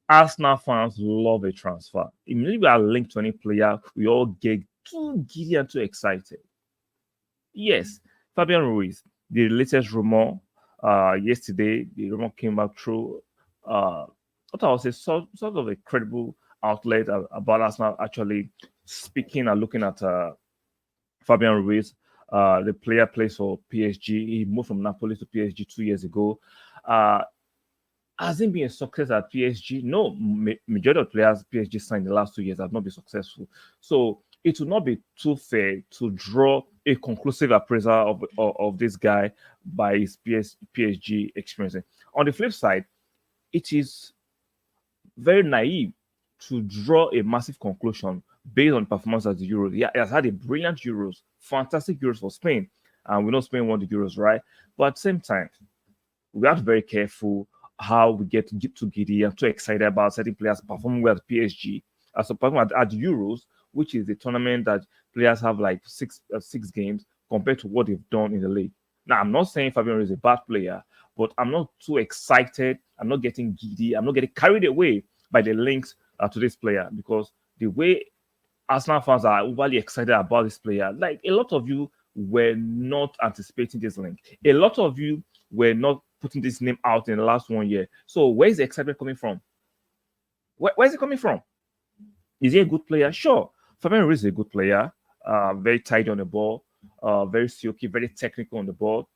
Arsenal fans love a transfer. Immediately we are linked to any player, we all get too giddy and too excited. Yes, Fabian Ruiz, the latest rumor yesterday, the rumor came back through what I would say sort of a credible outlet about Arsenal actually speaking and looking at Fabian Ruiz. The player plays for PSG. He moved from Napoli to PSG 2 years ago. Uh, hasn't been a success at PSG. No, majority of players PSG signed the last 2 years have not been successful. So it will not be too fair to draw a conclusive appraisal of this guy by his PSG experience. On the flip side, it is very naive to draw a massive conclusion based on performance at the Euros. He has had a brilliant Euros, fantastic Euros for Spain, and we know Spain won the Euros, right? But at the same time, we have to be very careful how we get too giddy and too excited about certain players performing well at PSG as a performing at the Euros, which is a tournament that players have like six games compared to what they've done in the league. Now, I'm not saying Fabian is a bad player, but I'm not too excited. I'm not getting giddy. I'm not getting carried away by the links to this player because the way Arsenal fans are overly excited about this player, like a lot of you were not anticipating this link. A lot of you were not putting this name out in the last 1 year. So where is the excitement coming from? Where is it coming from? Is he a good player? Sure. Fabian Ruiz is a good player. Very tight on the ball, very silky, very technical on the ball.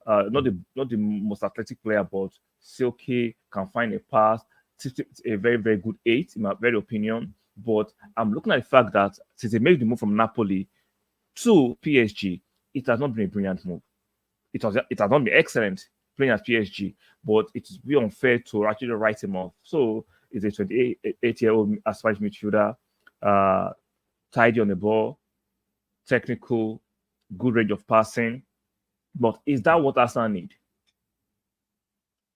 Not the most athletic player, but silky, can find a pass. A very, very good eight, in my very opinion. But I'm looking at the fact that since they made the move from Napoli to PSG, it has not been a brilliant move. It has not been excellent playing at PSG, but it is be unfair to actually write him off. So he's a 28-year-old aspiring midfielder, uh, tidy on the ball, technical, good range of passing. But is that what Arsenal need?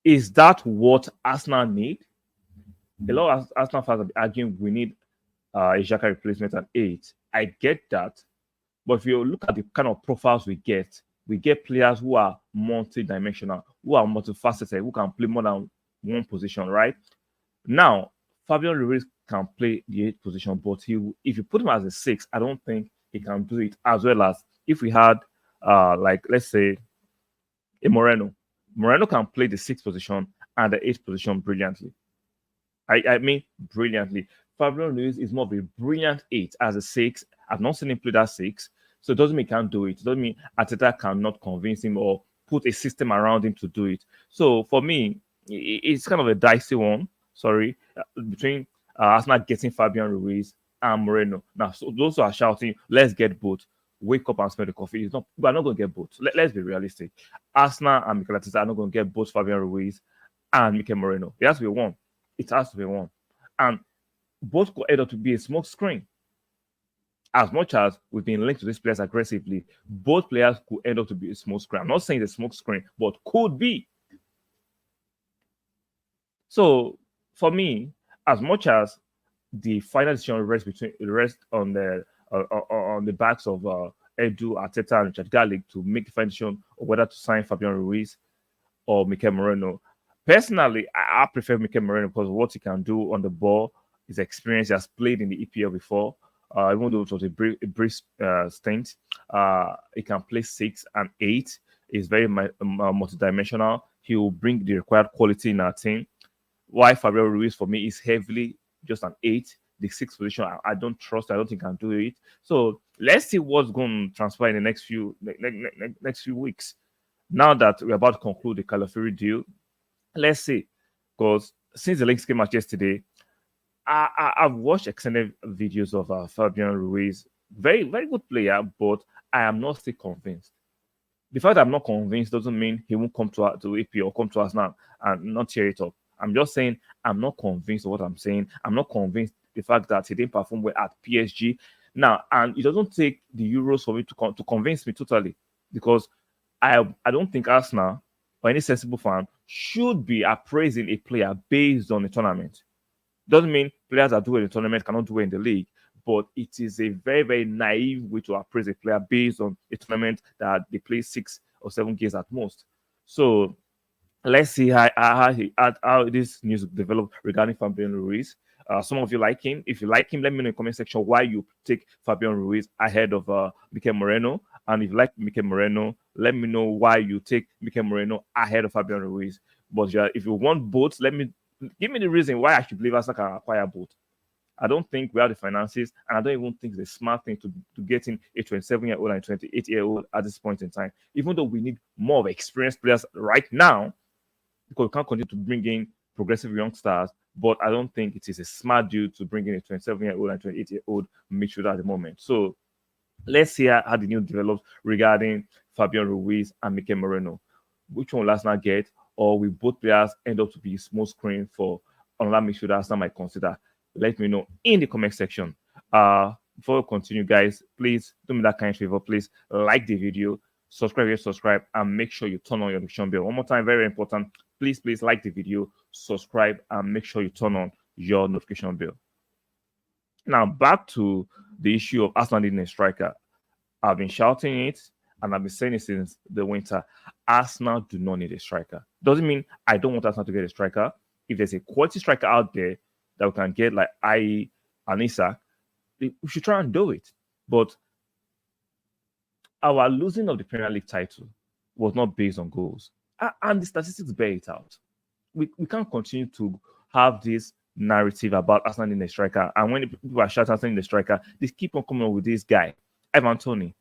Is that what Arsenal need? A lot of Arsenal fans are arguing we need a Xhaka replacement at 8. I get that. But if you look at the kind of profiles we get players who are multi-dimensional, who are multifaceted, who can play more than one position, right? Now, Fabian Ruiz can play the 8th position, but if you put him as a 6, I don't think he can do it as well as if we had, like, let's say, a Moreno. Moreno can play the 6th position and the 8th position brilliantly. I mean, brilliantly. Fabian Ruiz is more of a brilliant 8 as a 6. I've not seen him play that 6. So it doesn't mean he can't do it. It doesn't mean Ateta cannot convince him or put a system around him to do it. So for me, it's kind of a dicey one. Sorry, between Arsenal getting Fabian Ruiz and Moreno. Now, so those who are shouting, "Let's get both." Wake up and smell the coffee. It's not. We're not going to get both. Let's be realistic. Arsenal and Mikel Arteta are not going to get both Fabian Ruiz and Mikel Moreno. It has to be one. It has to be one, and both could end up to be a smoke screen. As much as we've been linked to these players aggressively, both players could end up to be a smoke screen. I'm not saying the smoke screen, but could be. So for me, as much as the final decision rests on the backs of Edu Arteta and Richard Garlic to make the final decision of whether to sign Fabian Ruiz or Mikel Moreno. Personally, I prefer Mikel Merino because of what he can do on the ball, his experience. He has played in the EPL before, even though it was a brief stint. He can play 6 and 8. He's very multidimensional. He will bring the required quality in our team. Why Fabio Ruiz for me is heavily just an 8. The 6th position, I don't trust. I don't think I can do it. So let's see what's going to transpire in the next few weeks. Now that we're about to conclude the Calafuri deal, let's see. Because since the links came out yesterday, I've watched extended videos of Fabian Ruiz. Very, very good player, but I am not still convinced. The fact that I'm not convinced doesn't mean he won't come to AP or come to us now and not cheer it up. I'm just saying I'm not convinced of what I'm saying. I'm not convinced the fact that he didn't perform well at PSG. Now, and it doesn't take the Euros for me to convince me totally because I don't think Arsenal or any sensible fan should be appraising a player based on the tournament. Doesn't mean players that do well in the tournament cannot do well in the league, but it is a very, very naive way to appraise a player based on a tournament that they play 6 or 7 games at most. So Let's see how this news developed regarding Fabian Ruiz. Some of you like him. If you like him, let me know in the comment section why you take Fabian Ruiz ahead of Mikel Moreno. And if you like Mikel Moreno, let me know why you take Mikel Moreno ahead of Fabian Ruiz. But if you want both, give me the reason why I should believe Arsenal can acquire both. I don't think we have the finances, and I don't even think it's a smart thing to get in a 27-year-old and 28-year-old at this point in time. Even though we need more of experienced players right now, because we can't continue to bring in progressive young stars. But I don't think it is a smart deal to bring in a 27-year-old and 28-year-old midfielder at the moment. So let's see how the news develops regarding Fabian Ruiz and Mikel Moreno. Which one will Arsenal get? Or will both players end up to be small screen for another midfielder Arsenal might consider? Let me know in the comment section. Before we continue, guys, please do me that kind of favor. Please like the video, subscribe, and make sure you turn on your notification bell. One more time, very important. Please like the video, subscribe, and make sure you turn on your notification bell. Now, back to the issue of Arsenal needing a striker. I've been shouting it, and I've been saying it since the winter. Arsenal do not need a striker. Doesn't mean I don't want Arsenal to get a striker. If there's a quality striker out there that we can get, like and Isak, we should try and do it. But our losing of the Premier League title was not based on goals. And the statistics bear it out. We can't continue to have this narrative about Arsenal needing a striker. And when people are shouting Arsenal needing a striker, they keep on coming up with this guy, Ivan Toney.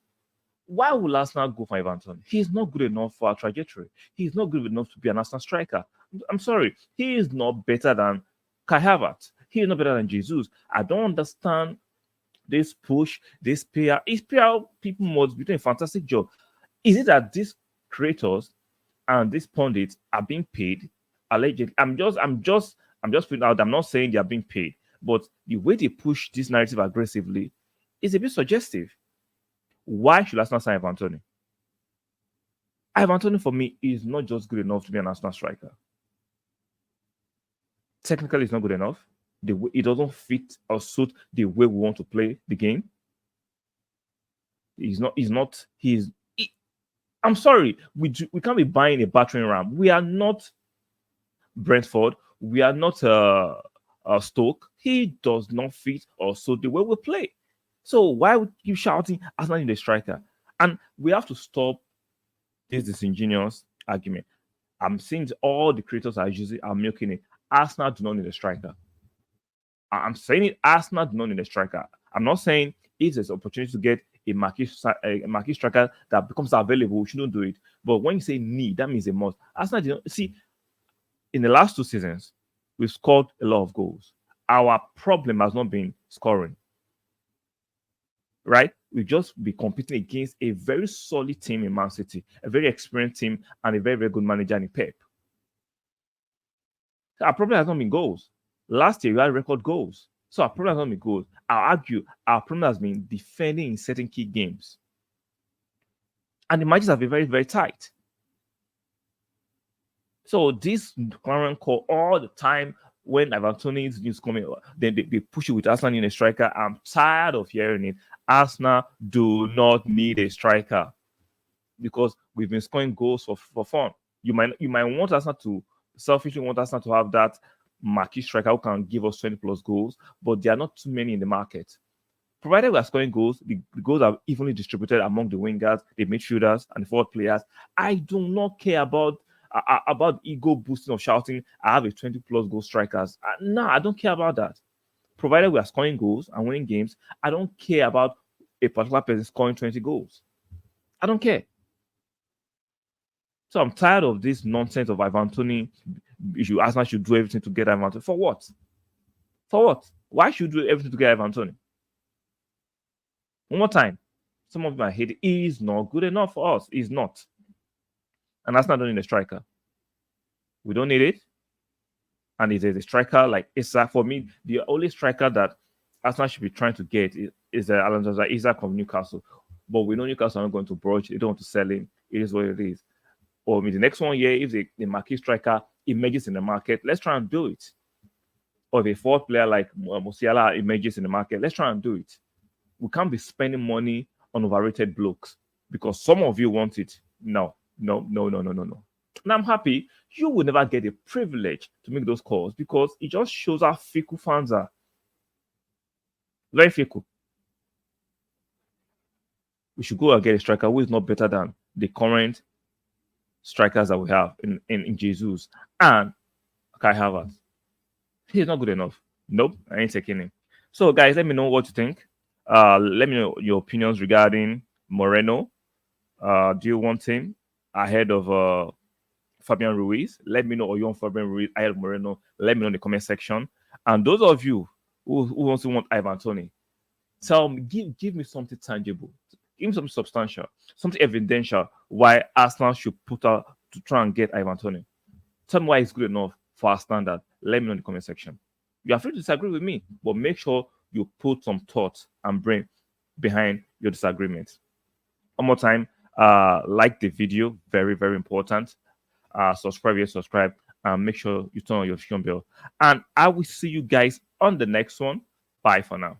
Why would Arsenal go for Ivan Toney? He's not good enough for our trajectory. He's not good enough to be an Arsenal striker. I'm sorry. He is not better than Kai Havertz. He is not better than Jesus. I don't understand this push, this PR. Is PR people must be doing a fantastic job? Is it that these creators and these pundits are being paid allegedly? I'm just putting out. I'm not saying they are being paid, but the way they push this narrative aggressively is a bit suggestive. Why should Arsenal sign Ivan Toney? Ivan Toney, for me, is not just good enough to be an Arsenal striker. Technically, it's not good enough. It doesn't fit or suit the way we want to play the game. I'm sorry. We can't be buying a battering ram. We are not Brentford. We are not Stoke. He does not fit or suit the way we play. So why would you shouting Arsenal need a striker? And we have to stop this disingenuous argument. I'm seeing all the creators are milking it. Arsenal do not need a striker. I'm saying it. Arsenal do not need a striker. I'm not saying if there's an opportunity to get a marquee striker that becomes available, we shouldn't do it. But when you say need, that means a must. Arsenal did not see. In the last 2 seasons, we've scored a lot of goals. Our problem has not been scoring. Right? We just be competing against a very solid team in Man City, a very experienced team, and a very, very good manager in Pep. Our problem has not been goals. Last year, we had record goals. So our problem has not been goals. I'll argue our problem has been defending in certain key games. And the matches have been very, very tight. So this current call all the time when Ivan Toney's news coming, then they push it with Arsenal in a striker. I'm tired of hearing it. Arsenal do not need a striker because we've been scoring goals for fun. You might want Arsenal to selfishly want Arsenal to have that marquee striker who can give us 20 plus goals, but there are not too many in the market. Provided we are scoring goals, the goals are evenly distributed among the wingers, the midfielders, and the forward players. I do not care about ego boosting or shouting, I have a 20 plus goal strikers. No, I don't care about that. Provided we are scoring goals and winning games, I don't care about a particular person scoring 20 goals. I don't care. So I'm tired of this nonsense of Ivan Toney. Arsenal should do everything to get Ivan Toney. For what? For what? Why should we do everything to get Ivan Toney? One more time. Some of my hate is not good enough for us. It's not. And Arsenal don't need a striker. We don't need it. And if there's a striker like Isak, for me, the only striker that Arsenal should be trying to get is Alexander Isak of Newcastle. But we know Newcastle are not going to broach. They don't want to sell him. It is what it is. Or maybe the next 1 year, if the marquee striker emerges in the market, let's try and do it. Or if a fourth player like Musiala emerges in the market, let's try and do it. We can't be spending money on overrated blokes because some of you want it. No. And I'm happy you will never get the privilege to make those calls because it just shows how fickle fans are. Very fickle. We should go and get a striker who is not better than the current strikers that we have in Jesus and Kai Havertz. He's not good enough. Nope, I ain't taking him. So, guys, let me know what you think. Let me know your opinions regarding Moreno. Do you want him ahead of Fabian Ruiz? Let me know, or you want Fabian Ruiz ahead of Moreno? Let me know in the comment section. And those of you who also want Ivan Toney, tell me, give me something tangible, give me something substantial, something evidential why Arsenal should put out to try and get Ivan Toney. Tell me why it's good enough for our standard. Let me know in the comment section. You are free to disagree with me, but make sure you put some thought and brain behind your disagreement. One more time, like the video, very, very important. Subscribe, yes, subscribe, and make sure you turn on your notification bell. And I will see you guys on the next one. Bye for now.